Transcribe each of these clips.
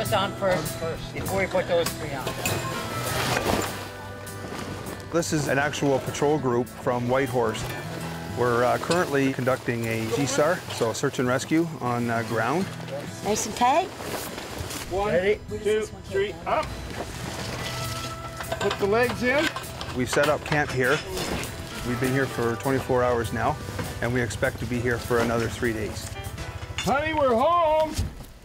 service on first before we put those 3 on. This is an actual patrol group from Whitehorse. We're currently conducting a GSAR, so a search and rescue on ground. Nice and tight. 1, 2, 3, up. Put the legs in. We've set up camp here. We've been here for 24 hours now, and we expect to be here for another 3 days. Honey, we're home.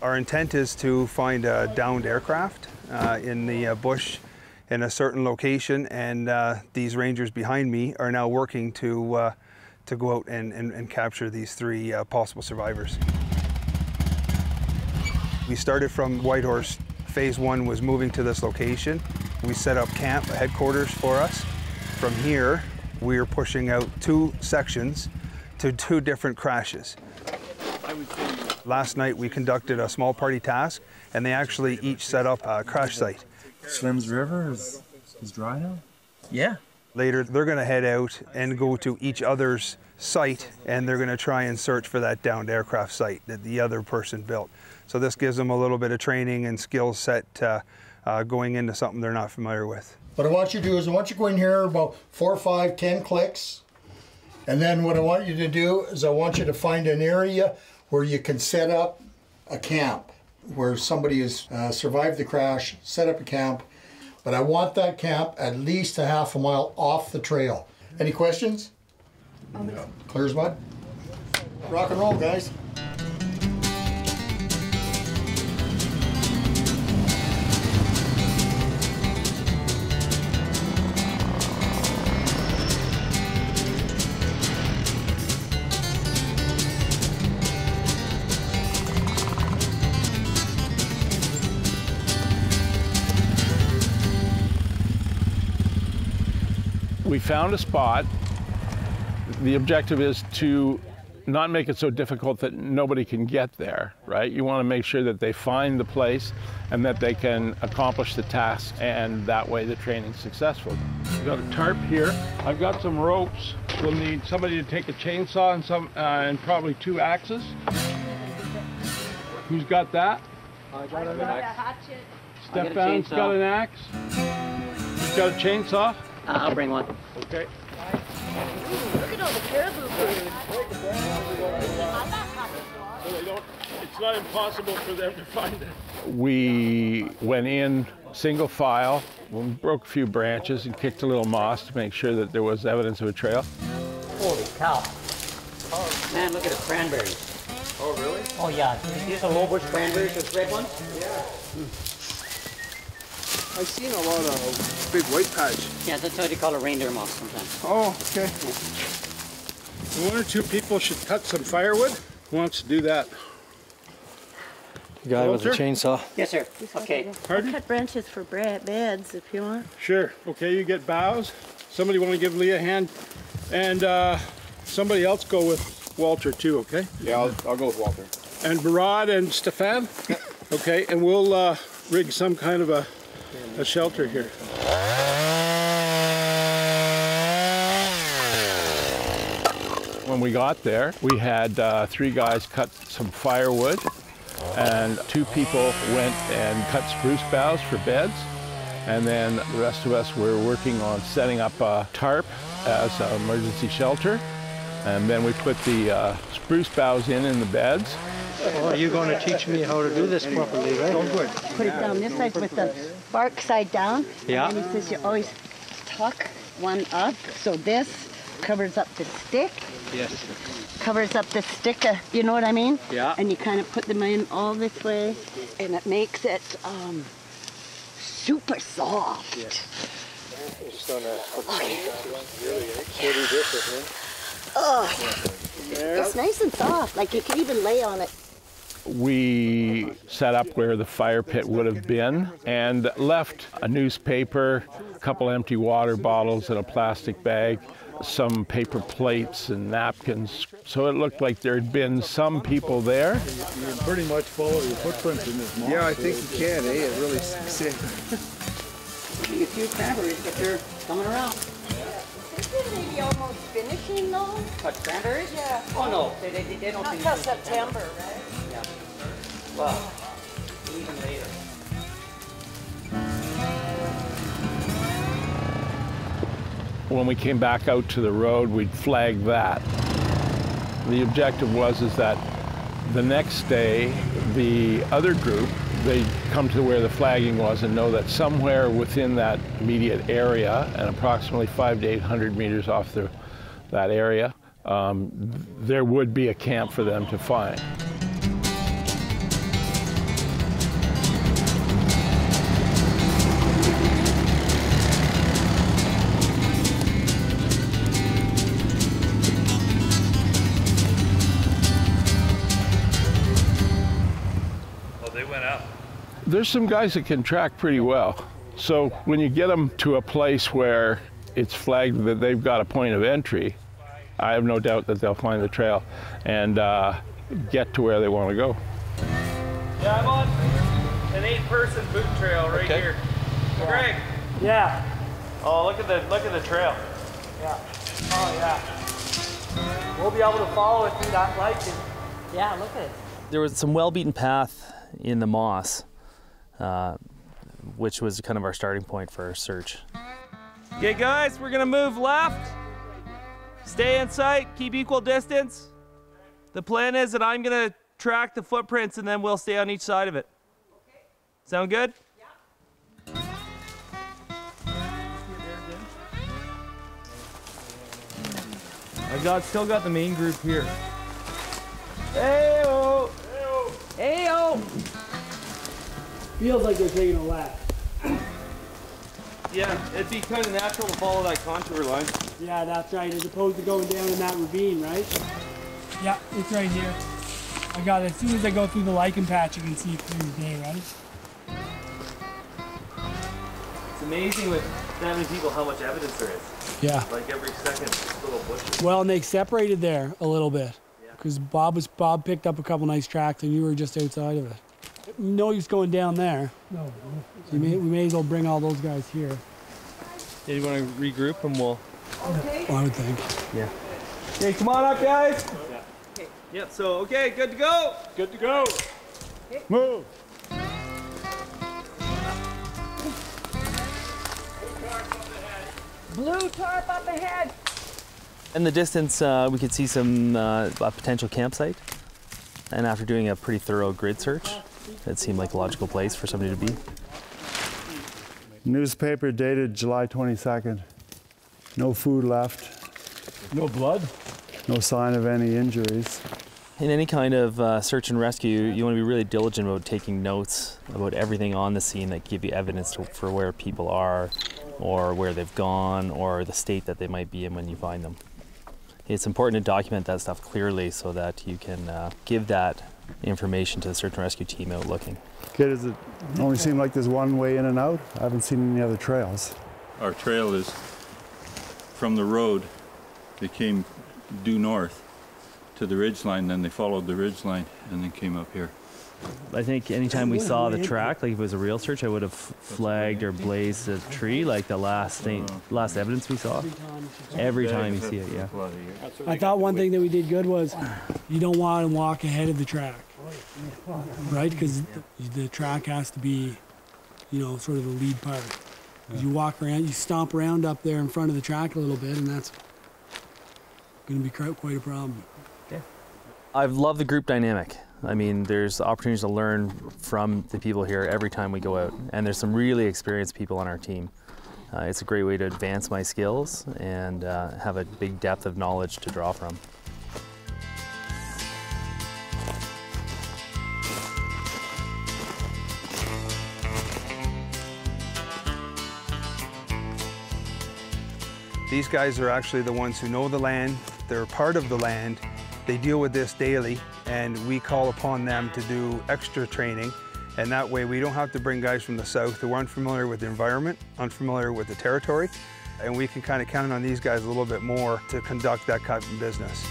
Our intent is to find a downed aircraft in the bush in a certain location, and these rangers behind me are now working to go out and capture these 3 possible survivors. We started from Whitehorse. Phase 1 was moving to this location. We set up camp, a headquarters for us. From here, we are pushing out 2 sections to 2 different crashes. Last night, we conducted a small party task, and they actually each set up a crash site. Slim's River is dry now? Yeah. Later, they're going to head out and go to each other's site, and they're going to try and search for that downed aircraft site that the other person built. So this gives them a little bit of training and skill set going into something they're not familiar with. What I want you to do is I want you to go in here about 4, 5, 10 clicks. And then what I want you to do is I want you to find an area where you can set up a camp, where somebody has survived the crash, set up a camp. But I want that camp at least a half a mile off the trail. Any questions? No. Clear as mud? Rock and roll, guys. We found a spot. The objective is to not make it so difficult that nobody can get there, right? You want to make sure that they find the place and that they can accomplish the task, and that way the training's successful. We've got a tarp here. I've got some ropes. We'll need somebody to take a chainsaw and probably 2 axes. Who's got that? I got an axe. Stefan's got an axe. You've got a chainsaw? I'll bring one. Okay. Look at all the caribou food. It's not impossible for them to find it. We went in single file, we broke a few branches and kicked a little moss to make sure that there was evidence of a trail. Holy cow. Oh, man, look at the cranberries. Oh, really? Oh, yeah. These are low bush cranberries, those red ones? Yeah. I've seen a lot of big white patch. Yeah, that's how they call it reindeer moss sometimes. Oh, okay. 1 or 2 people should cut some firewood. Who wants to do that? The guy with the chainsaw. Yes, sir. Okay. Pardon? Cut branches for beds if you want. Sure. Okay, you get boughs. Somebody want to give Lee a hand? And somebody else go with Walter too, okay? Yeah, I'll go with Walter. And Barad and Stefan? Okay, and we'll rig some kind of a shelter here. When we got there, we had 3 guys cut some firewood, and 2 people went and cut spruce boughs for beds, and then the rest of us were working on setting up a tarp as an emergency shelter, and then we put the spruce boughs in the beds. Oh, you're going to teach me how to do this properly, right? Oh, good. Put it down this side with the bark side down. Yeah. And he says you always tuck one up, so this covers up the stick. Yes. Covers up the stick, you know what I mean? Yeah. And you kind of put them in all this way, and it makes it super soft. Yes. Just on a Oh, it's nice and soft. Like you can even lay on it. We set up where the fire pit would have been and left a newspaper, a couple empty water bottles and a plastic bag, some paper plates and napkins. So it looked like there had been some people there. You can pretty much follow your footprints in this moss. Yeah, I think you can, eh? It really sinks in. A few cranberries, but they're coming around. Isn't maybe almost finishing though? What, cranberries? Yeah. Oh, no, they don't Not finish till until September, right? Yeah. Well, even later. When we came back out to the road, we'd flag that. The objective was that the next day, the other group, they'd come to where the flagging was and know that somewhere within that immediate area, and approximately 500 to 800 meters off that area, there would be a camp for them to find. There's some guys that can track pretty well. So when you get them to a place where it's flagged that they've got a point of entry, I have no doubt that they'll find the trail and get to where they want to go. Yeah, I'm on an 8-person boot trail right here. Yeah. Greg. Yeah. Oh, look at the trail. Yeah. Oh yeah. We'll be able to follow it through that light. Yeah, look at it. There was some well-beaten path in the moss, which was kind of our starting point for our search. Okay guys, we're gonna move left. Stay in sight, keep equal distance. The plan is that I'm gonna track the footprints and then we'll stay on each side of it. Okay. Sound good? Yeah. Still got the main group here. Hey-o! Hey-o! Feels like they're taking a lap. Yeah, it'd be kind of natural to follow that contour line. Yeah, that's right, as opposed to going down in that ravine, right? Yeah, it's right here. I got it. As soon as I go through the lichen patch, you can see it through the day, right? It's amazing with that many people how much evidence there is. Yeah. Like every second, little bushes. Well, and they separated there a little bit. Because Bob picked up a couple nice tracks and you were just outside of it. No use going down there. No. So we may as well bring all those guys here. Yeah, you want to regroup and we'll... Okay. Well, I would think. Yeah. Okay, come on up, guys. Yeah. Okay. Yep, so, okay, good to go. Good to go. Okay. Move. Blue tarp up ahead. In the distance, we could see some a potential campsite. And after doing a pretty thorough grid search, it seemed like a logical place for somebody to be. Newspaper dated July 22nd. No food left. No blood? No sign of any injuries. In any kind of search and rescue, you want to be really diligent about taking notes about everything on the scene that give you evidence for where people are, or where they've gone, or the state that they might be in when you find them. It's important to document that stuff clearly so that you can give that information to the search and rescue team out looking. Okay, does it only seem like there's one way in and out? I haven't seen any other trails. Our trail is from the road. They came due north to the ridgeline, then they followed the ridgeline and then came up here. I think anytime we saw the track, like if it was a real search, I would have flagged or blazed a tree, like the last evidence we saw. Every time you see it, yeah. I thought one thing that we did good was you don't want to walk ahead of the track, right? Because the track has to be, you know, sort of the lead part. You walk around, you stomp around up there in front of the track a little bit, and that's going to be quite a problem. Yeah. I've loved the group dynamic. I mean, there's opportunities to learn from the people here every time we go out, and there's some really experienced people on our team. It's a great way to advance my skills and have a big depth of knowledge to draw from. These guys are actually the ones who know the land. They're part of the land. They deal with this daily, and we call upon them to do extra training. And that way we don't have to bring guys from the south who are unfamiliar with the environment, unfamiliar with the territory, and we can kind of count on these guys a little bit more to conduct that kind of business.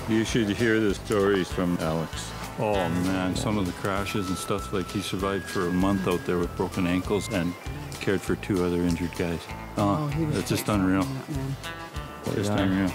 You should hear the stories from Alex. Oh man, some of the crashes and stuff, like he survived for a month out there with broken ankles and cared for 2 other injured guys. Oh, it's just unreal. Just unreal.